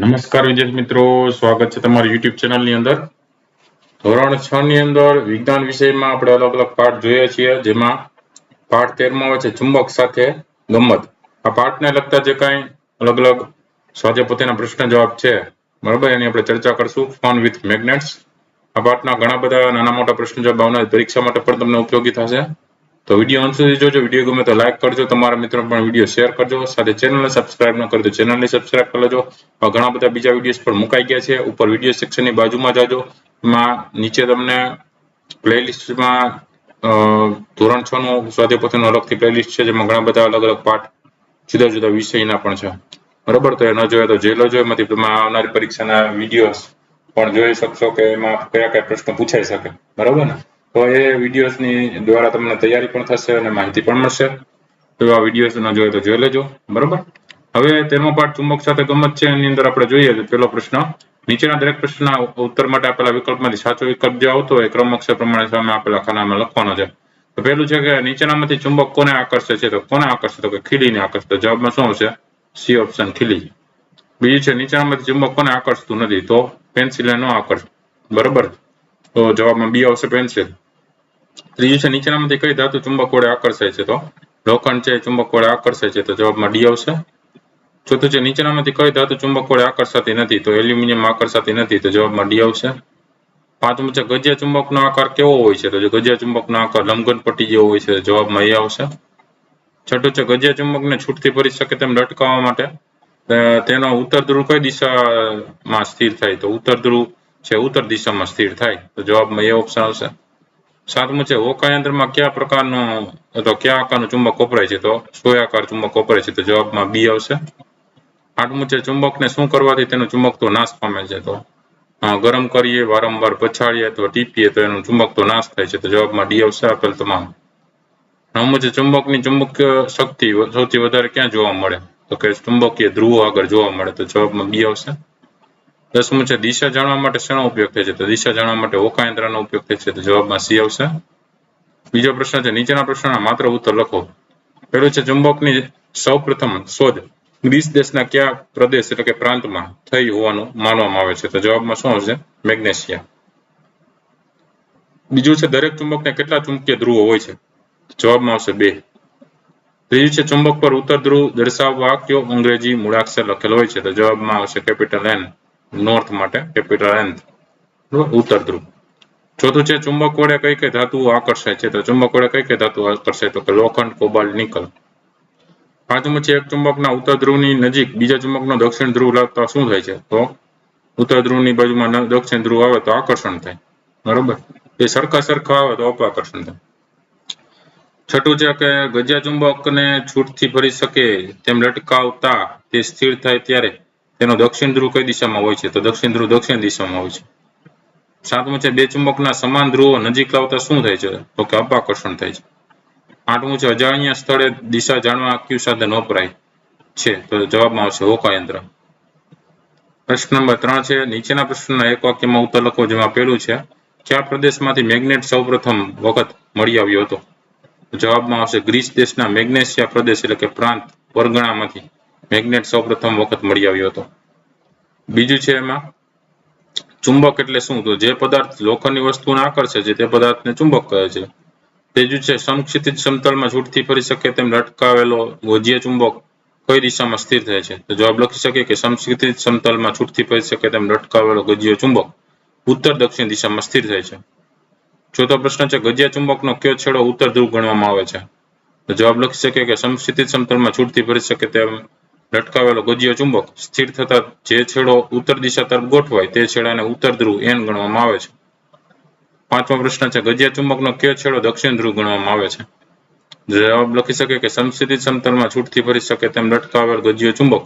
નમસ્કાર વિદ્યાર્થી મિત્રો, સ્વાગત છે તમારી YouTube ચેનલ ની અંદર. ધોરણ 6 ની અંદર વિજ્ઞાન વિષયમાં આપણે અલગ અલગ પાઠ જોઈએ છીએ, જેમાં પાઠ 13 માં આવે છે ચુંબક સાથે ગમ્મત. આ પાઠને લગતા જે કાંઈ અલગ અલગ સ્વાધ્યાય પોતેના પ્રશ્ન જવાબ છે, બરાબર, એની આપણે ચર્ચા કરશું. Fun with magnets. આ પાઠના ઘણા બધા નાના મોટા પ્રશ્ન જવાબ આવનાર પરીક્ષા માટે પણ તમને ઉપયોગી થશે. તો વિડીયો અંત સુધી જોજો. વિડીયો ગમે તો લાઈક કરજો, તમારા મિત્રો પણ વિડીયો શેર કરજો. સાથે ચેનલને સબસ્ક્રાઇબ ન કરી તો ચેનલને સબસ્ક્રાઇબ કરી લેજો. ઘણા બધા બીજા વિડીયોઝ પણ મુકાઈ ગયા છે. ઉપર વિડીયો સેક્શનની બાજુમાં જાજો, એમાં નીચે તમને પ્લેલિસ્ટમાં ધોરણ 6 નું સ્વાધ્યાય પોથીનું અલગથી પ્લેલિસ્ટ છે, જેમાં ઘણા બધા અલગ અલગ પાઠ જુદા જુદા વિષયના પણ છે, બરાબર. તો એ ન જોયા તો જોઈ લેજો. એમાંથી તમે આવનારી પરીક્ષાના વિડીયોઝ પણ જોઈ શકશો કે એમાં કયા કયા પ્રશ્નો પૂછાઈ શકે, બરાબર ને. તો એ વિડીયોઝની દ્વારા તમને તૈયારી પણ થશે અને માહિતી પણ મળશે. તો આ વિડીયોઝ ન જોયા તો જોઈ લેજો, બરાબર. હવે 13મો પાઠ ચુંબક સાથે ગમ્મત છે. એની અંદર આપણે જોઈએ તો પહેલો પ્રશ્ન, નીચેના દરેક પ્રશ્નના ઉત્તર માટે આપેલા વિકલ્પમાંથી સાચો વિકલ્પ જે આવતો હોય ક્રમ અક્ષર પ્રમાણે સામે આપેલા ખાનામાં લખવાનો છે. તો પહેલું છે કે નીચેનામાંથી ચુંબક કોને આકર્ષે છે? તો કોને આકર્ષે? તો કે ખીલીને આકર્ષે. તો જવાબમાં શું આવશે? સી ઓપ્શન, ખીલી. બીજું છે નીચેનામાંથી ચુંબક કોને આકર્ષતું નથી? તો પેન્સિલને ન આકર્ષે, બરાબર. તો જવાબમાં બી આવશે, પેન્સિલ. ત્રીજું છે નીચેનામાંથી કઈ ધાતુ ચુંબક વડે આકર્ષાય છે? તો લોખંડ છે ચુંબક વડે આકર્ષાય છે. તો જવાબમાં ડી આવશે. ચોથું છે નીચેનામાંથી કઈ ધાતુ ચુંબક વડે આકર્ષાતી નથી? તો એલ્યુમિનિયમ આકર્ષાતી નથી. તો જવાબમાં ડી આવશે. પાંચમું છે ગજિયા ચુંબકનો આકાર કેવો હોય છે? તો ગજિયા ચુંબકનો આકાર લંબઘન પટ્ટી જેવો હોય છે. જવાબમાં એ આવશે. છઠ્ઠું છે ગજિયા ચુંબકને છૂટથી ફરી શકે તેમ લટકાવવા માટે તેનો ઉત્તર ધ્રુવ કઈ દિશામાં સ્થિર થાય? તો ઉત્તર ધ્રુવ છે ઉત્તર દિશામાં સ્થિર થાય. તો જવાબમાં એ ઓપ્શન આવશે. સાતમું છે હોકાયંત્રમાં કયા પ્રકારનું અથવા કયા આકારનું ચુંબક વપરાય છે? તો સોયાકાર ચુંબક વપરાય છે. તો જવાબમાં બી આવશે. આઠમું છે ચુંબકને શું કરવાથી તેનું ચુંબકત્વ નાશ પામે છે? તો ગરમ કરીએ, વારંવાર પછાડીએ અથવા ટીપીએ તો એનું ચુંબકત્વ નાશ થાય છે. તો જવાબમાં ડી આવશે આપેલ તમામ. નવમું છે ચુંબકની ચુંબકીય શક્તિ સૌથી વધારે ક્યાં જોવા મળે? તો કે ચુંબકીય ધ્રુવો આગળ જોવા મળે. તો જવાબમાં બી આવશે. 10મું છે દિશા જાણવા માટે શેનો ઉપયોગ થાય છે? તો દિશા જાણવા માટે હોકાયંત્રનો ઉપયોગ થાય છે. તો જવાબમાં સી આવશે. બીજો પ્રશ્ન છે નીચેના પ્રશ્નના માત્ર ઉત્તર લખો. પહેલું છે ચુંબકની સૌપ્રથમ શોધ ગ્રીસ દેશના કયા પ્રદેશ એટલે કે પ્રાંતમાં થઈ હોવાનું માનવામાં આવે છે? તો જવાબમાં શું આવશે? મેગ્નેશિયા. બીજું છે દરેક ચુંબકને કેટલા ચુંબકીય ધ્રુવો હોય છે? જવાબમાં આવશે 2. ત્રીજું છે ચુંબક પર ઉત્તર ધ્રુવ દર્શાવવા કયો અંગ્રેજી મૂળાક્ષર લખેલો હોય છે? તો જવાબમાં આવશે કેપિટલ એન, નોર્થ માટે કેપિટલ એન, ઉત્તર ધ્રુવ. ચોથું છે ચુંબક વડે કઈ કઈ ધાતુઓ આકર્ષાય છે? તો ચુંબક વડે કઈ કઈ ધાતુઓ આકર્ષાય? તો કે લોખંડ, કોબાલ્ટ, નિકલ. પાંચમું છે એક ચુંબકના ઉત્તર ધ્રુવની નજીક બીજા ચુંબકનો દક્ષિણ ધ્રુવ લાવતા શું થાય છે? તો ઉત્તર ધ્રુવની બાજુમાં દક્ષિણ ધ્રુવ આવે તો આકર્ષણ થાય, બરોબર. એ સરખા આવે તો અપાકર્ષણ થાય. છઠ્ઠું છે કે ગજિયા ચુંબકને છૂટથી ફરી શકે તેમ લટકાવતા તે સ્થિર થાય ત્યારે તેનો દક્ષિણ ધ્રુવ કઈ દિશામાં હોય છે? તો દક્ષિણ ધ્રુવ દક્ષિણ દિશામાં હોય છે. સાતમું છે બે ચુંબકના સમાન ધ્રુવો નજીક લાવતા શું થાય છે? તો કે અપાકર્ષણ થાય છે. આઠમું છે અજાણ્યા સ્થળે દિશા જાણવા કયું સાધન વપરાય છે? તો જવાબમાં આવશે હોકાયંત્ર. પ્રશ્ન નંબર 3 છે નીચેના પ્રશ્નના એક વાક્યમાં ઉત્તર લખો, જેમાં પહેલું છે કયા પ્રદેશમાંથી મેગ્નેટ સૌપ્રથમ વખત મળી આવ્યો હતો? જવાબમાં આવશે ગ્રીસ દેશના મેગ્નેશિયા પ્રદેશ એટલે કે પ્રાંત પરગણામાંથી મેગ્નેટ સૌપ્રથમ વખત મળી આવ્યો હતો. બીજું છે એમાં ચુંબક એટલે શું? તો જે પદાર્થ લોખંડની વસ્તુને આકર્ષે છે તે પદાર્થને ચુંબક કહે છે. ત્રીજું છે સમક્ષિતિજ સમતલમાં છૂટથી ફરી શકે તેમ લટકાવેલો ગોજીય ચુંબક કઈ દિશામાં સ્થિર થાય છે? તો જવાબ લખી શકીએ કે સમક્ષિતિજ સમતલમાં છૂટથી ફરી શકે તેમ લટકાવેલો ગોજીય ચુંબક ઉત્તર દક્ષિણ દિશામાં સ્થિર થાય છે. ચોથો પ્રશ્ન છે ગજિયા ચુંબકનો કયો છેડો ઉત્તર ધ્રુવ ગણવામાં આવે છે? તો જવાબ લખી શકીએ કે સમક્ષિતિજ સમતલમાં છૂટથી ફરી શકે તેમ લટકાવેલો ગજિયો ચુંબક સ્થિર થતા જે છેડો ઉત્તર દિશા તરફ ગોઠવાય તે છેડાને ઉત્તર ધ્રુવ એન ગણવામાં આવે છે. પાંચમો પ્રશ્ન છે ગજિયા ચુંબકનો કયો છેડો દક્ષિણ ધ્રુવ ગણવામાં આવે છે? જવાબ લખી શકે કે સમક્ષિતિજ સમતલમાં છૂટથી ફરી શકે તેમ લટકાવેલ ગજિયો ચુંબક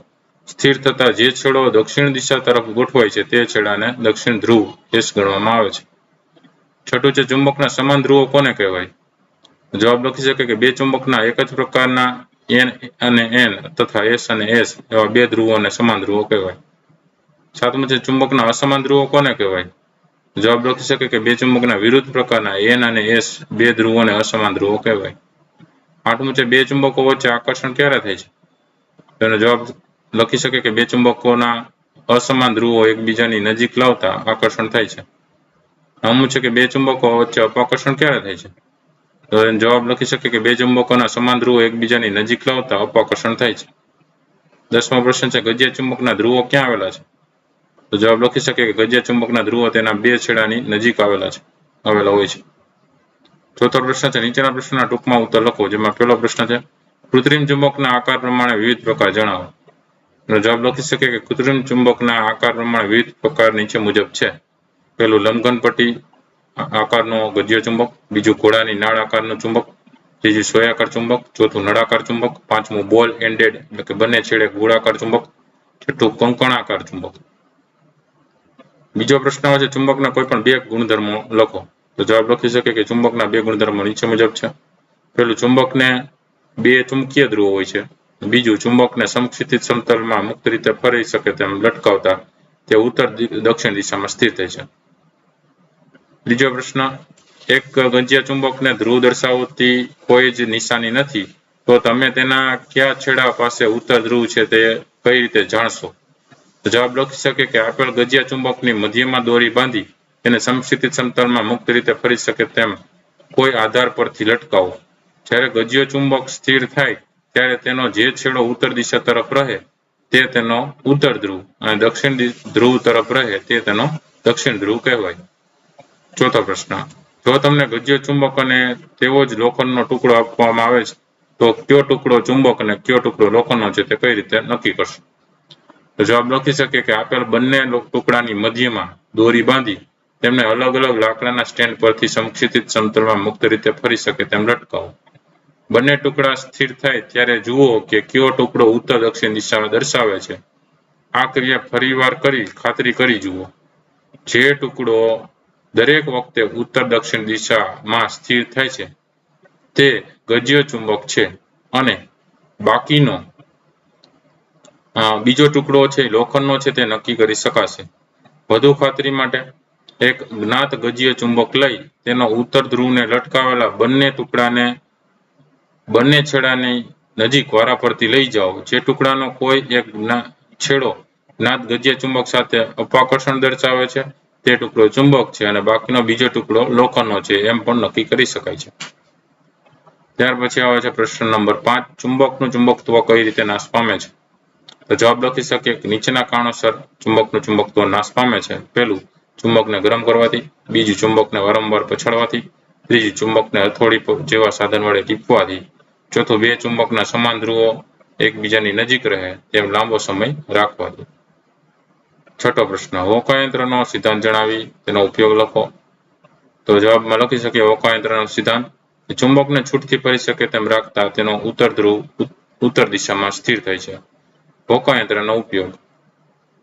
સ્થિર થતા જે છેડો દક્ષિણ દિશા તરફ ગોઠવાય છે તે છેડાને દક્ષિણ ધ્રુવ એસ ગણવામાં આવે છે. છઠ્ઠું છે ચુંબકના સમાન ધ્રુવો કોને કહેવાય? જવાબ લખી શકે કે બે ચુંબકના એક જ પ્રકારના એન અને એન તથા એસ અને એસ એવા બે ધ્રુવોને સમાન ધ્રુવો કહેવાય. સાતમું છે ચુંબકના અસમાન ધ્રુવો કોને કહેવાય? જવાબ લખી શકે કે બે ચુંબકના વિરુદ્ધ પ્રકારના એન અને એસ બે ધ્રુવોને અસમાન ધ્રુવો કહેવાય. આઠમું છે બે ચુંબકો વચ્ચે આકર્ષણ ક્યારે થાય છે? તેનો જવાબ લખી શકે કે બે ચુંબકોના અસમાન ધ્રુવો એકબીજાની નજીક લાવતા આકર્ષણ થાય છે. આમું છે કે બે ચુંબકો વચ્ચે અપાકર્ષણ ક્યારે થાય છે? તો એનો જવાબ લખી શકીએ કે બે ચુંબકોના સમાન ધ્રુવો એકબીજાની નજીક લાવતા અપાકર્ષણ થાય છે. 10મો પ્રશ્ન છે ગજ્યા ચુંબકના ધ્રુવો ક્યાં આવેલા છે? તો જવાબ લખી શકીએ કે ગજ્યા ચુંબકના ધ્રુવો તેના બે છેડાની નજીક આવેલા હોય છે. ચોથો પ્રશ્ન છે નીચેના પ્રશ્નના ટૂંકમાં ઉત્તર લખો. જેમાં પહેલો પ્રશ્ન છે કૃત્રિમ ચુંબકના આકાર પ્રમાણે વિવિધ પ્રકાર જણાવો. તો જવાબ લખી શકીએ કે કૃત્રિમ ચુંબકના આકાર પ્રમાણે વિવિધ પ્રકાર નીચે મુજબ છે. પહેલું લંબઘન પટ્ટી આકારનો ગજ્ય ચુંબક, બીજું ઘોડાની નાળ આકારનું ચુંબક, ત્રીજું સોયાકાર ચુંબક, ચોથું નળાકાર ચુંબક, પાંચમું બોલ એન્ડેડ એટલે કે બંને છેડે ગોળાકાર ચુંબક, છઠ્ઠું કંકણાકાર ચુંબક. બીજો પ્રશ્ન આવે છે ચુંબકના કોઈ પણ બે ગુણધર્મો લખો. તો જવાબ લખી શકે કે ચુંબકના બે ગુણધર્મો નીચે મુજબ છે. પહેલું ચુંબકને બે ચુંબકીય ધ્રુવો હોય છે. બીજું ચુંબકને સમક્ષિતિજ સમતલમાં મુક્ત રીતે ફરી શકે તેમ લટકાવતા તે ઉત્તર દક્ષિણ દિશામાં સ્થિર થાય છે. ત્રીજો પ્રશ્ન એક ગજ્યા ચુંબકને ધ્રુવ દર્શાવતી કોઈ જ નિશાની નથી તો તમે તેના કયા છેડા પાસે ઉત્તર ધ્રુવ છે તે કઈ રીતે જાણશો? તો જવાબ લખી શકે કે આપેલ ગજ્યા ચુંબકની મધ્યમાં દોરી બાંધી તેને સમક્ષિતિજ સમતલમાં મુક્ત રીતે ફરી શકે તેમ કોઈ આધાર પરથી લટકાવો. જ્યારે ગજ્યો ચુંબક સ્થિર થાય ત્યારે તેનો જે છેડો ઉત્તર દિશા તરફ રહે તે તેનો ઉત્તર ધ્રુવ અને દક્ષિણ ધ્રુવ તરફ રહે તે તેનો દક્ષિણ ધ્રુવ કહેવાય. ચોથો પ્રશ્ન જો તમને ગજ્ય ચુંબક અને તેવો જ લોખંડનો ટુકડો આપવામાં આવે છે તો કયો ટુકડો ચુંબક અને કયો ટુકડો લોખંડનો છે તે કઈ રીતે નક્કી કરશો? તો જવાબ લખી શકીએ કે આપેલ બંને ટુકડાની મધ્યમાં દોરી બાંધી તેમને અલગ અલગ લાકડાના સ્ટેન્ડ પરથી સમક્ષિતિજ સમતલમાં મુક્ત રીતે ફરી શકે તેમ લટકાવો. બંને ટુકડા સ્થિર થાય ત્યારે જુઓ કે કયો ટુકડો ઉત્તર દક્ષિણ દિશામાં દર્શાવે છે. આ ક્રિયા ફરીવાર કરી ખાતરી કરી જુઓ. જે ટુકડો દરેક વખતે ઉત્તર દક્ષિણ દિશામાં સ્થિર થાય છે તે ગજ્ય ચુંબક છે અને બાકીનો બીજો ટુકડો છે લોખંડનો છે તે નક્કી કરી શકાશે. વધુ ખાતરી માટે એક જ્ઞાત ગજ્ય ચુંબક લઈ તેનો ઉત્તર ધ્રુવને લટકાવેલા બંને ટુકડાને બંને છેડાની નજીક વારાફરતી લઈ જાઓ. જે ટુકડાનો કોઈ એક છેડો જ્ઞાત ગજ્ય ચુંબક સાથે અપાકર્ષણ દર્શાવે છે તે ટુકડો ચુંબક છે અને બાકીનો બીજો ટુકડો લોખંડનો છે એમ પણ નક્કી કરી શકાય છે. ત્યાર પછી આવે છે પ્રશ્ન નંબર 5 ચુંબકનું ચુંબકત્વ કઈ રીતે નાશ પામે છે? તો જવાબ લખી શકીએ કે નીચેના કારણોસર ચુંબકનું ચુંબકત્વ નાશ પામે છે. પહેલું ચુંબકને ગરમ કરવાથી, બીજું ચુંબકને વારંવાર પછાડવાથી, ત્રીજું ચુંબકને હથોડી જેવા સાધન વડે ટીપવાથી, ચોથું બે ચુંબકના સમાન ધ્રુવો એકબીજાની નજીક રહે તેમ લાંબો સમય રાખવાથી. છઠ્ઠો પ્રશ્ન હોકાયંત્રનો સિદ્ધાંત જણાવી તેનો ઉપયોગ લખો. તો જવાબમાં લખી શકીએ હોકાયંત્રનો સિદ્ધાંત ચુંબકને છૂટથી ફરી શકે તેમ રાખતા તેનો ઉત્તર ધ્રુવ ઉત્તર દિશામાં સ્થિર થાય છે. હોકાયંત્રનો ઉપયોગ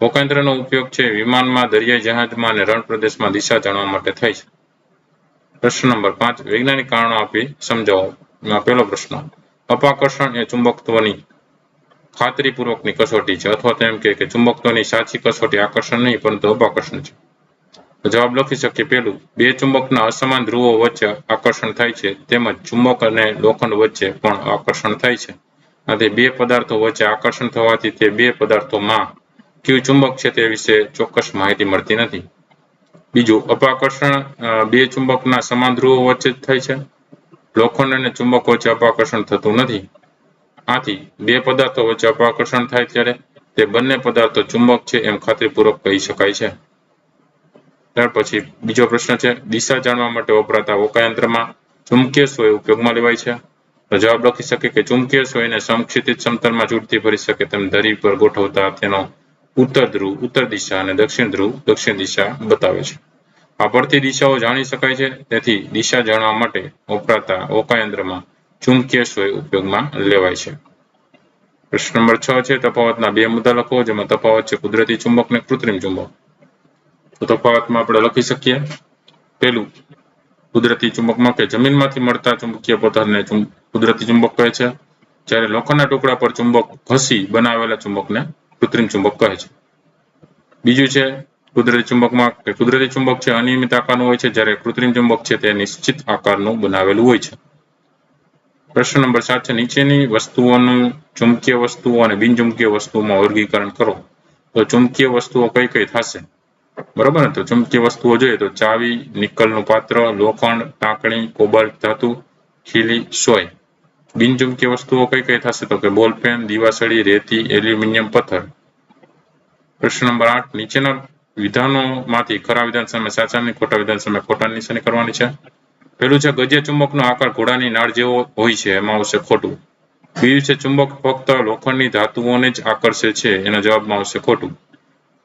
હોકાયંત્રનો ઉપયોગ છે વિમાનમાં, દરિયાઈ જહાજમાં અને રણ પ્રદેશમાં દિશા જાણવા માટે થાય છે. પ્રશ્ન નંબર 5 વૈજ્ઞાનિક કારણો આપી સમજાવો. પહેલો પ્રશ્ન અપાકર્ષણ એ ચુંબકત્વની ખાતરીપૂર્વકની કસોટી છે અથવા તો એમ કે ચુંબકત્વની સાચી કસોટી આકર્ષણ નહીં પરંતુ અપાકર્ષણ છે. તો જવાબ લખી શકીએ પહેલું બે ચુંબકના અસમાન ધ્રુવો વચ્ચે આકર્ષણ થાય છે તેમજ ચુંબક અને લોખંડ વચ્ચે પણ આકર્ષણ થાય છે. આથી બે પદાર્થો વચ્ચે આકર્ષણ થવાથી તે બે પદાર્થોમાં કયું ચુંબક છે તે વિશે ચોક્કસ માહિતી મળતી નથી. બીજું અપાકર્ષણ બે ચુંબકના સમાન ધ્રુવો વચ્ચે જ થાય છે. લોખંડ અને ચુંબક વચ્ચે અપાકર્ષણ થતું નથી. આથી બે પદાર્થો વચ્ચે અપાકર્ષણ થાય ત્યારે તે બંને પદાર્થો ચુંબક છે એમ ખાતરીપૂર્વક કહી શકાય છે. ત્યાર પછી બીજો પ્રશ્ન છે દિશા જાણવા માટે વપરાતા હોકાયંત્રમાં ચુંબકીય સોય ઉપયોગમાં લેવાય છે. તો જવાબ લખી શકે કે ચુંબકીય સોયને સમક્ષિતિજ સમતલમાં છૂટથી ફરી શકે તેમ ધરી પર ગોઠવતા તેનો ઉત્તર ધ્રુવ ઉત્તર દિશા અને દક્ષિણ ધ્રુવ દક્ષિણ દિશા બતાવે છે. આ પરથી દિશાઓ જાણી શકાય છે તેથી દિશા જાણવા માટે વપરાતા હોકાયંત્રમાં ચુંબકીય સોય ઉપયોગમાં લેવાય છે. પ્રશ્ન નંબર 6 છે તફાવતના બે મુદ્દા લખો. જેમાં તફાવત છે કુદરતી ચુંબક અને કૃત્રિમ ચુંબક. તો તફાવતમાં આપણે લખી શકીએ પહેલું કુદરતી ચુંબકમાં કે જમીનમાંથી મળતા ચુંબકીય પદાર્થને કુદરતી ચુંબક કહે છે. જ્યારે લોખંડના ટુકડા પર ચુંબક ઘસી બનાવેલા ચુંબકને કૃત્રિમ ચુંબક કહે છે. બીજું છે કુદરતી ચુંબકમાં કે કુદરતી ચુંબક છે અનિયમિત આકારનું હોય છે જ્યારે કૃત્રિમ ચુંબક છે તે નિશ્ચિત આકારનું બનાવેલું હોય છે. પ્રશ્ન નંબર 7 છે નીચેની વસ્તુઓનું ચુંબકીય વસ્તુઓ અને બિનચુંબકીય વસ્તુઓમાં વર્ગીકરણ કરો. તો ચુંબકીય વસ્તુઓ કઈ કઈ થશે? બરોબર ને? તો ચુંબકીય વસ્તુઓ જોઈએ તો ચાવી, નિકલનું પાત્ર, લોખંડ, ટાંકણી, કોબાલ્ટ ધાતુ, ખીલી, સોય. બિનચુંબકીય વસ્તુઓ કઈ કઈ થશે? તો કે બોલપેન, દીવાસળી, રેતી, એલ્યુમિનિયમ, પથ્થર. પ્રશ્ન નંબર 8 નીચેના વિધાનોમાંથી ખરા વિધાન સામે સાચા અને ખોટા વિધાન સામે ખોટાની નિશાની કરવાની છે. પહેલું છે ગજ્ય ચુંબકનો આકાર ઘોડાની નાળ જેવો હોય છે, એમાં આવશે ખોટું. બીજું છે ચુંબક ફક્ત લોખંડની ધાતુઓને જ આકર્ષે છે, એના જવાબમાં આવશે ખોટું.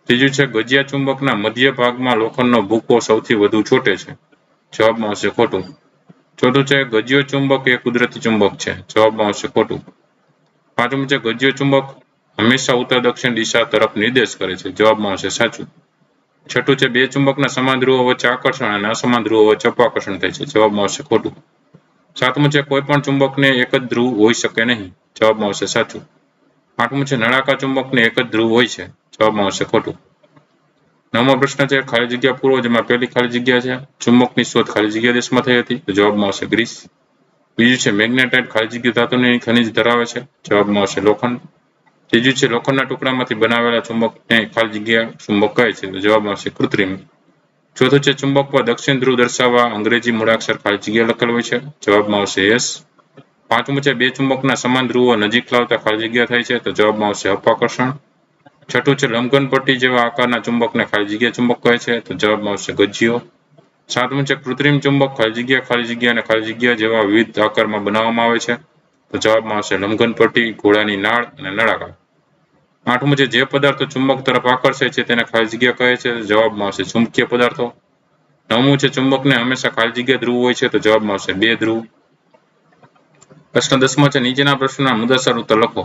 ત્રીજું છે ગજિયા ચુંબકના મધ્ય ભાગમાં લોખંડનો ભૂકો સૌથી વધુ ચોંટે છે, જવાબમાં આવશે ખોટું. ચોથું છે ગજ્યો ચુંબક એ કુદરતી ચુંબક છે, જવાબમાં આવશે ખોટું. પાંચમું છે ગજ્યો ચુંબક હંમેશા ઉત્તર દક્ષિણ દિશા તરફ નિર્દેશ કરે છે, જવાબમાં આવશે સાચું. છઠ્ઠું છે બે ચુંબકના સમાન ધ્રુવો વચ્ચે આકર્ષણ અને અસમાન ધ્રુવો વચ્ચે અપાકર્ષણ થાય છે, જવાબમાં આવશે ખોટું. સાતમું છે કોઈ પણ ચુંબકને એક જ ધ્રુવ હોઈ શકે નહીં, જવાબમાં આવશે સાચું. આઠમું છે નળાકાર ચુંબકને એક જ ધ્રુવ હોય છે, જવાબમાં આવશે ખોટું. નવમો પ્રશ્ન છે ખાલી જગ્યા પૂરો, જેમાં પહેલી ખાલી જગ્યા છે ચુંબકની શોધ ખાલી જગ્યા દેશમાં થઈ હતી, તો જવાબમાં આવશે ગ્રીસ. બીજું છે મેગ્નેટાઇટ ખાલી જગ્યા ધાતુની ખનિજ ધરાવે છે, જવાબમાં આવશે લોખંડ. ત્રીજું છે લોખંડના ટુકડામાંથી બનાવેલા ચુંબકને ખાલી જગ્યા ચુંબક કહે છે, તો જવાબમાં આવશે કૃત્રિમ. ચોથું છે ચુંબક પર દક્ષિણ ધ્રુવ દર્શાવવા અંગ્રેજી મૂળાક્ષર ખાલી જગ્યા લખેલ હોય છે, જવાબમાં આવશે યસ. પાંચમું છે બે ચુંબકના સમાન ધ્રુવો નજીક લાવતા ખાલી જગ્યા થાય છે, તો જવાબમાં આવશે અપાકર્ષણ. છઠ્ઠું છે લંબઘન પટ્ટી જેવા આકારના ચુંબકને ખાલી જગ્યા ચુંબક કહે છે, તો જવાબમાં આવશે ગજિયો. સાતમું છે કૃત્રિમ ચુંબક ખાલી જગ્યા અને ખાલી જગ્યા જેવા વિવિધ આકારમાં બનાવવામાં આવે છે, તો જવાબમાં આવશે લંબઘન પટ્ટી, ઘોડાની નાળ અને નળાકાર. આઠમું છે જે પદાર્થો ચુંબક તરફ આકર્ષે છે તેને ખાલી જગ્યા કહે છે, જવાબમાં આવશે ચુંબકીય પદાર્થો. નવમું છે ચુંબકને હંમેશા ખાલી જગ્યા ધ્રુવ હોય છે, તો જવાબમાં આવશે બે ધ્રુવ. પ્રશ્ન 10 છે નીચેના પ્રશ્નના મુદ્દાસર ઉત્તર લખો.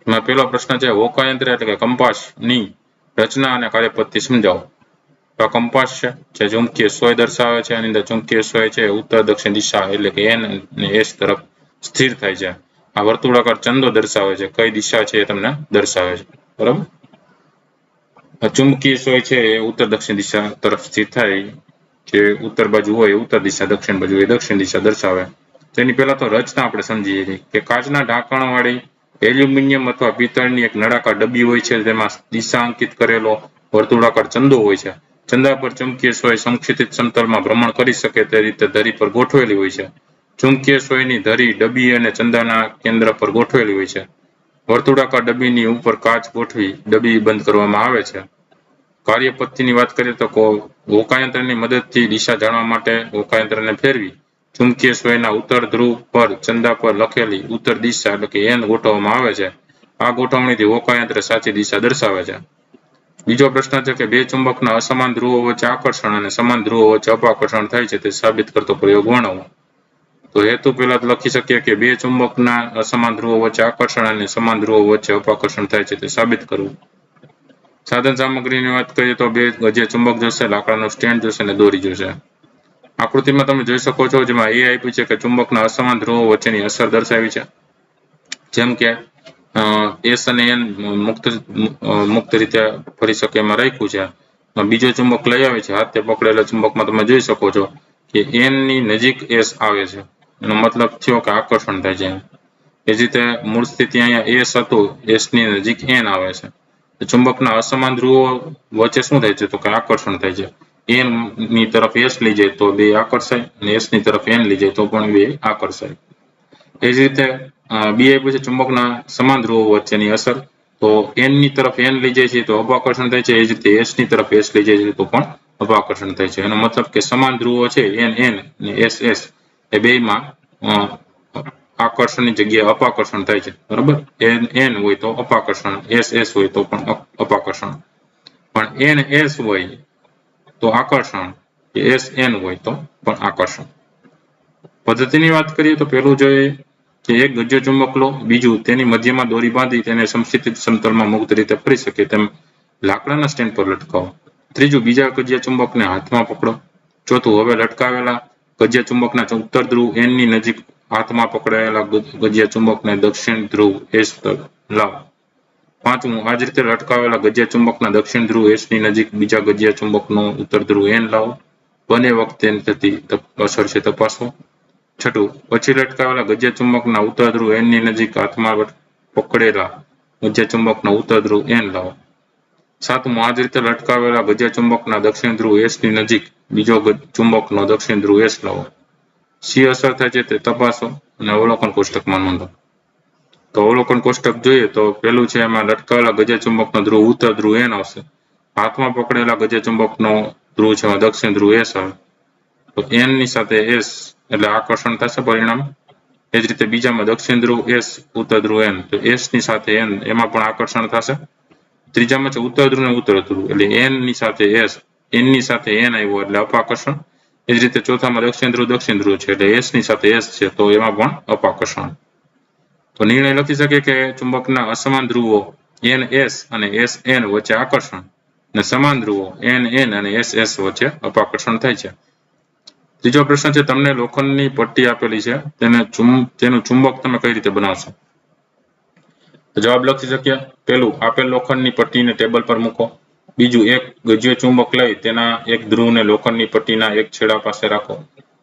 એમાં પહેલો પ્રશ્ન છે હોકાયંત્ર એટલે કે કંપાસની રચના અને કાર્યપદ્ધતિ સમજાવો. તો આ કંપાસ છે જે ચુંબકીય સોય દર્શાવે છે, આની અંદર ચુંબકીય સોય છે ઉત્તર દક્ષિણ દિશા એટલે કે એન અને એસ તરફ સ્થિર થાય છે. આ વર્તુળાકાર ચંદો દર્શાવે છે કઈ દિશા છે એ તમને દર્શાવે છે, બરાબર. ચુંબકીય સોય છે એ ઉત્તર દક્ષિણ દિશા તરફ સ્થિર થાય, જે ઉત્તર બાજુ હોય ઉત્તર દિશા, દક્ષિણ બાજુ હોય દક્ષિણ દિશા દર્શાવે. તેની પહેલા તો રચના આપણે સમજીએ છીએ કે કાચના ઢાંકણવાળી એલ્યુમિનિયમ અથવા પિત્તળની એક નળાકાર ડબ્બી હોય છે, તેમાં દિશા અંકિત કરેલો વર્તુળાકાર ચંદો હોય છે. ચંદા પર ચુંબકીય સોય સંક્ષિપ્ત સમતલમાં ભ્રમણ કરી શકે તે રીતે ધરી પર ગોઠવેલી હોય છે. ચુંબકીય સોયની ધરી ડબ્બી અને ચંદાના કેન્દ્ર પર ગોઠવેલી હોય છે. વર્તુળાકાર ડબ્બીની ઉપર કાચ ગોઠવી ડબ્બી બંધ કરવામાં આવે છે. કાર્યપદ્ધતિની વાત કરીએ તો હોકાયંત્રની મદદથી દિશા જાણવા માટે હોકાયંત્રને ફેરવી ચુંબકીય સોયના ઉત્તર ધ્રુવ પર ચંદા પર લખેલી ઉત્તર દિશા એટલે કે એન ગોઠવવામાં આવે છે. આ ગોઠવણીથી હોકાયંત્ર સાચી દિશા દર્શાવે છે. બીજો પ્રશ્ન છે કે બે ચુંબકના અસમાન ધ્રુવો વચ્ચે આકર્ષણ અને સમાન ધ્રુવો વચ્ચે અપાકર્ષણ થાય છે તે સાબિત કરતો પ્રયોગ વર્ણવો. તો હેતુ પહેલા લખી શકીએ કે બે ચુંબકના અસમાન ધ્રુવો વચ્ચે આકર્ષણ અને સમાન ધ્રુવો વચ્ચે અપાકર્ષણ થાય છે તે સાબિત કરવું. સાધન સામગ્રીની વાત કરીએ તો બે ગજિયા ચુંબક જોશે, લાકડાનું સ્ટેન્ડ જોશે અને દોરી જોશે. આકૃતિમાં તમે જોઈ શકો છો જેમાં એ આપ્યું છે કે ચુંબકના અસમાન ધ્રુવો વચ્ચેની અસર દર્શાવી છે, જેમ કે એસ અને એન મુક્ત રીતે ફરી શકે એમાં રાખ્યું છે. બીજો ચુંબક લઈ આવે છે, હાથે પકડેલા ચુંબકમાં તમે જોઈ શકો છો કે એન ની નજીક એસ આવે છે, એનો મતલબ થયો કે આકર્ષણ થાય છે. એ જ રીતે મૂળ સ્થિતિ અહીંયા એસ હતું, એસ ની નજીક એન આવે છે. ચુંબકના અસમાન ધ્રુવો વચ્ચે શું થાય છે તો કે આકર્ષણ થાય છે. એન ની તરફ એસ લઈ જાય તો બે આકર્ષાય અને એસ ની તરફ એન લઈ જાય તો પણ બે આકર્ષાય. એ જ રીતે બી આપ્યું છે ચુંબકના સમાન ધ્રુવો વચ્ચેની અસર, તો એન ની તરફ એન લઈ જાય છે તો અપાકર્ષણ થાય છે, એ જ રીતે એસ ની તરફ એસ લઈ જાય છે તો પણ અપાકર્ષણ થાય છે. એનો મતલબ કે સમાન ધ્રુવો છે એન એન અને એસ એસ એ બેમાં આકર્ષણની જગ્યાએ અપાકર્ષણ થાય છે, બરાબર. એન એન હોય તો અપાકર્ષણ, એસ એસ હોય તો પણ અપાકર્ષણ. પણ એન એસ હોય તો આકર્ષણ, એસ એન હોય તો પણ આકર્ષણ. પદ્ધતિની વાત કરીએ તો પહેલું જોઈએ કે એક ગજ્યો ચુંબક લો, બીજું તેની મધ્યમાં દોરી બાંધી તેને સમક્ષિતિજ સમતલમાં મુક્ત રીતે ફરી શકે તેમ લાકડાના સ્ટેન્ડ પર લટકાવો. ત્રીજું બીજા ગજ્યા ચુંબકને હાથમાં પકડો. ચોથું હવે લટકાવેલા ગજ્યા ચુંબકના ઉત્તર ધ્રુવ એન ની નજીક હાથમાં પકડાયેલા ગજ્યા ચુંબકને દક્ષિણ ધ્રુવ એસ પર લાવો. પાંચમું આ જ રીતે લટકાવેલા ગજ્યા ચુંબકના દક્ષિણ ધ્રુવ એસ ની નજીક બીજા ગજ્યા ચુંબકનો ઉત્તર ધ્રુવ એન લાવો. બંને વખતે થતી અસર છે તપાસો. છઠ્ઠું પછી લટકાવેલા ગજ્યા ચુંબકના ઉત્તર ધ્રુવ એન ની નજીક હાથમાં પકડેલા ગજ્યા ચુંબકના ઉત્તર ધ્રુવ એન લાવો. સાતમું, આ જ રીતે લટકાવેલા ગજ્યા ચુંબકના દક્ષિણ ધ્રુવ S ની નજીક બીજો ચુંબકનો દક્ષિણ ધ્રુવ S લાવો. શી અસર થાય છે તે તપાસો અને અવલોકન કોષ્ટકમાં નોંધો. તો અવલોકન કોષ્ટક જોઈએ તો પેલું છે એમાં લટકાવેલા ગજ્યા ચુંબકનો ધ્રુવ ઉત્તર ધ્રુવ N આવશે. હાથમાં પકડેલા ગજ્યા ચુંબકનો ધ્રુવ છે એમાં દક્ષિણ ધ્રુવ S આવે. તો N ની સાથે S એટલે આકર્ષણ થશે પરિણામ. એ જ રીતે બીજામાં દક્ષિણ ધ્રુવ S ઉત્તર ધ્રુવ N, તો S ની સાથે N એમાં પણ આકર્ષણ થશે. ત્રીજામાં છે ઉત્તર ધ્રુવ ને ઉત્તર ધ્રુવ એટલે N ની સાથે S, N ની સાથે N આવ્યો એટલે અપાકર્ષણ. એ જ રીતે ચોથામાં દક્ષિણ ધ્રુવ છે એટલે S ની સાથે S છે તો એમાં પણ અપાકર્ષણ. તો નિર્ણય લખી શકીએ કે ચુંબકના અસમાન ધ્રુવો NS અને SN વચ્ચે આકર્ષણ અને સમાન ધ્રુવો NN અને SS વચ્ચે અપાકર્ષણ થાય છે. ત્રીજો પ્રશ્ન છે તમને લોખંડની પટ્ટી આપેલી છે તેનું ચુંબક તમે કઈ રીતે બનાવશો? તો જવાબ લખી શકીએ. પેલું, આપેલ લોખંડની પટ્ટીને ટેબલ પર મૂકો. બીજું, એક ગજ્ય ચુંબક લઈ તેના એક ધ્રુવને લોખંડની પટ્ટીના એક છેડા પાસે રાખો.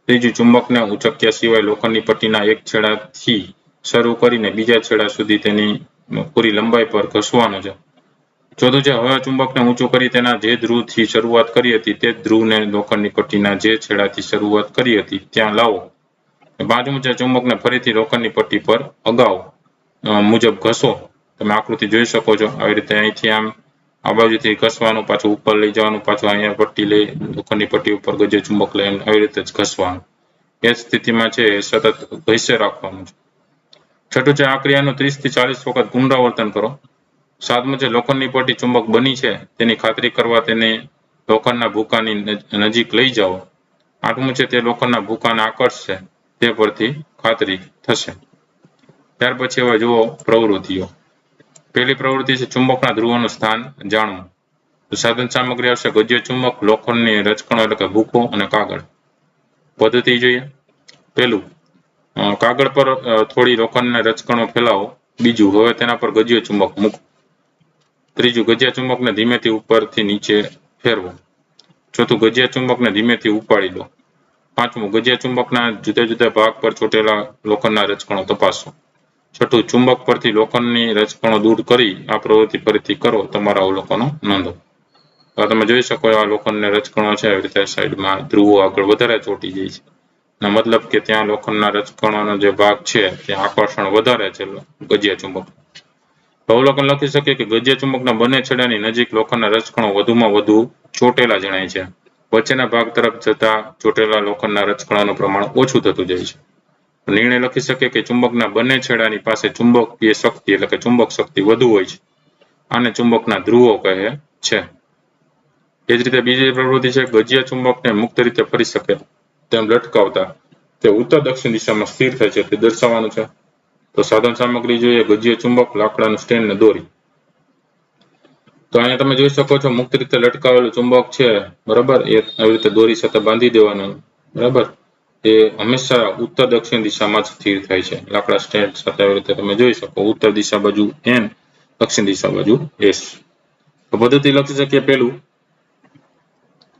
ત્રીજું, ચુંબકને ઉચક્યા સિવાય લોખંડની પટ્ટીના એક છેડાથી શરૂ કરીને બીજા છેડા સુધી તેની પૂરી લંબાઈ પર ઘસવાનો છે. ચોથું છે, હવે ચુંબકને ઊંચું કરી તેના જે ધ્રુવથી શરૂઆત કરી હતી તે જ ધ્રુવને લોખંડની પટ્ટીના જે છેડાથી શરૂઆત કરી હતી ત્યાં લાવો. પાંચમું છે, ચુંબકને ફરીથી લોખંડની પટ્ટી પર અગાઉ મુજબ ઘસો. તમે આકૃતિ જોઈ શકો છો. આવી રીતે અહીંથી આમ આ બાજુથી ઘસવાનું, પાછું ઉપર લઈ જવાનું, પાછું અહીંયા પટ્ટી લઈ લોખંડની પટ્ટી ઉપર ગજ્ય ચુંબક લઈને આવી રીતે જ ઘસવાનું. એ સ્થિતિમાં છે સતત ઘસે રાખવાનું છે. છઠ્ઠું છે, આ ક્રિયાનું 30 થી 40 વખત પુનરાવર્તન કરો. સાતમું છે, લોખંડની પટ્ટી ચુંબક બની છે તેની ખાતરી કરવા તેને લોખંડના ભૂકાની નજીક લઈ જાઓ. આઠમું છે, તે લોખંડના ભૂકાને આકર્ષશે તે પરથી ખાતરી થશે. ત્યાર પછી હવે જુઓ પ્રવૃત્તિઓ. પહેલી પ્રવૃત્તિ છે ચુંબકના ધ્રુવોનું સ્થાન જાણવું. તો સાધન સામગ્રી આવશે ગજ્ય ચુંબક, લોખંડની રચકણો એટલે કે ભૂકો અને કાગળ. પદ્ધતિ જોઈએ. પહેલું, કાગળ પર થોડી લોખંડના રચકણો ફેલાવો. બીજું, હવે તેના પર ગજ્ય ચુંબક મૂકો. ત્રીજું, ગજ્યા ચુંબકને ધીમેથી ઉપરથી નીચે ફેરવો. ચોથું, ગજ્યા ચુંબકને ધીમેથી ઉપાડી લો. પાંચમું, ગજ્યા ચુંબકના જુદા જુદા ભાગ પર ચોટેલા લોખંડના રચકણો તપાસો. છઠ્ઠું, ચુંબક પરથી લોખંડની રચકણો દૂર કરી આ પ્રવૃત્તિ ફરીથી કરો. તમારા અવલોકનો નોંધો. તમે જોઈ શકો આ લોખંડના રચકણો છે આવી રીતે સાઈડમાં ધ્રુવો આગળ વધારે ચોટી જાય છે. મતલબ કે ત્યાં લોખંડના રચકણોનો જે ભાગ છે ત્યાં આકર્ષણ વધારે છે ગજ્યા ચુંબક. અવલોકન લખી શકીએ કે ગજ્યા ચુંબકના બંને છેડાની નજીક લોખંડના રચકણો વધુમાં વધુ ચોટેલા જણાય છે. વચ્ચેના ભાગ તરફ જતા ચોટેલા લોખંડના રચકણોનું પ્રમાણ ઓછું થતું જાય છે. નિર્ણય લખી શકીએ કે ચુંબકના બંને છેડાની પાસે ચુંબકીય શક્તિ એટલે કે ચુંબક શક્તિ વધુ હોય છે. આને ચુંબકના ધ્રુવો કહે છે. એ જ રીતે બીજી પ્રવૃત્તિ છે, ગજ્યા ચુંબકને મુક્ત રીતે ફરી શકે તેમ લટકાવતા તે ઉત્તર દક્ષિણ દિશામાં સ્થિર થાય છે તે દર્શાવવાનું છે. તો સાધન સામગ્રી જોઈએ, ગજ્ય ચુંબક, લાકડાનું સ્ટેન્ડ ને દોરી. તો અહીંયા તમે જોઈ શકો છો મુક્ત રીતે લટકાવેલું ચુંબક છે બરાબર, એ આવી રીતે દોરી સાથે બાંધી દેવાનું બરાબર. એ હંમેશા ઉત્તર દક્ષિણ દિશામાં જ સ્થિર થાય છે. લાકડા સ્ટેન્ડ સાથે આવી રીતે તમે જોઈ શકો, ઉત્તર દિશા બાજુ N, દક્ષિણ દિશા બાજુ S. તો પદ્ધતિ લખી શકીએ. પેલું,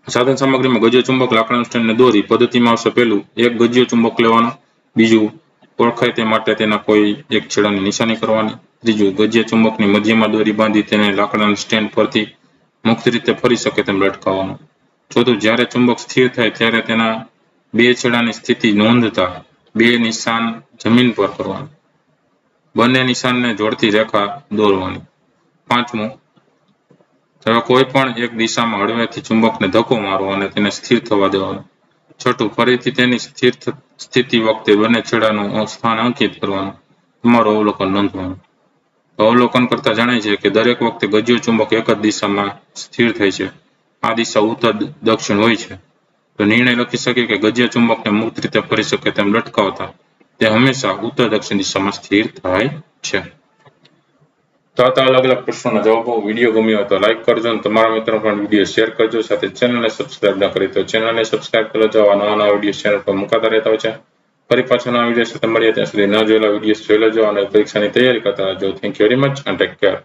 સાધન સામગ્રીમાં ગજ્ય ચુંબક, લાકડાનું સ્ટેન્ડ ને દોરી. પદ્ધતિમાં આવશે પેલું, એક ગજ્ય ચુંબક લેવાનો. બીજું, ઓળખાય તે માટે તેના કોઈ એક છેડાની નિશાની કરવાની. ત્રીજું, ગજ્ય ચુંબકની મધ્યમાં દોરી બાંધી તેને લાકડાના સ્ટેન્ડ પરથી મુક્ત રીતે ફરી શકે તેમ લટકાવવાનું. ચોથું, જ્યારે ચુંબક સ્થિર થાય ત્યારે તેના બે છેડાની સ્થિતિ નોંધતા બે નિશાન જમીન પર કરવાનું. બંને નિશાનને જોડતી રેખા દોરવાની. પાંચમું, કોઈ પણ એક દિશામાં હળવેથી ચુંબકને ધક્કો મારવો અને તેને સ્થિર થવા દેવાનો. છઠ્ઠું, ફરીથી તેની સ્થિર સ્થિતિ વખતે બંને છેડાનું સ્થાન અંકિત કરવાનું. તમારું અવલોકન નોંધવાનું. અવલોકન કરતા જણાય છે કે દરેક વખતે ગજ્ય ચુંબક એક જ દિશામાં સ્થિર થાય છે. આ દિશા ઉત્તર દક્ષિણ હોય છે. તો નિર્ણય લખી શકીએ કે ગજ્ય ચુંબકને મુક્ત રીતે ફરી શકે તેમ લટકાવતા તે હંમેશા ઉત્તર દક્ષિણ દિશામાં સ્થિર થાય છે. તો આ અલગ અલગ પ્રશ્નોના જવાબો. વિડીયો ગમ્યો હોય તો લાઈક કરજો અને તમારા મિત્રો પણ વિડીયો શેર કરજો. સાથે ચેનલને સબસ્ક્રાઇબ ન કરી તો ચેનલને સબસ્ક્રાઇબ કરી લેજો. આવા નવા વિડીયો ચેનલ પર મુકાતા રહેતા હોય છે. ફરી પાછા નવા વિડીયો સાથે મળીએ. ત્યાં સુધી ન જોયેલા વિડીયો જોઈ લેજો અને પરીક્ષાની તૈયારી કરતા રહેજો. Thank you very much and take care.